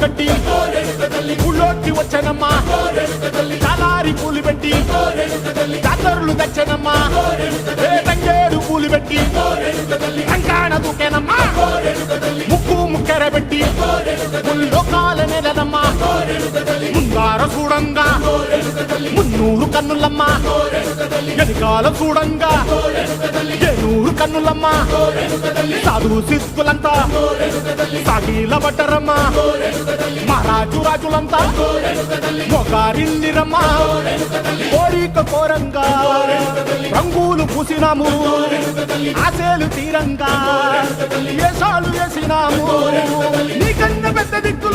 కట్టి ఊళ్ళోకి వచ్చానమ్మా చాలారి పూలు పెట్టి జాతరలు తెచ్చానమ్మా తంగేడు పూలు పెట్టి రంగాణ దూకేనమ్మా ముక్కు ముక్కెర పెట్టి ముల్లోకాల నెలనమ్మా ముందార చూడంగా మున్నూరు కన్నులమ్మా ఎనకాల చూడంగా ఏనూరు కన్నులమ్మా సాధు సిద్ధులంతా సాగిల పట్టరమ్మా మహారాజు రాజులంతా మొగారిల్లిరమ్మా కోరిక కోరంగా రంగులు పూసినాము ఆశలు తీరంగా ఏసాలు వేసినాము నీకన్నా పెద్ద దిక్కులు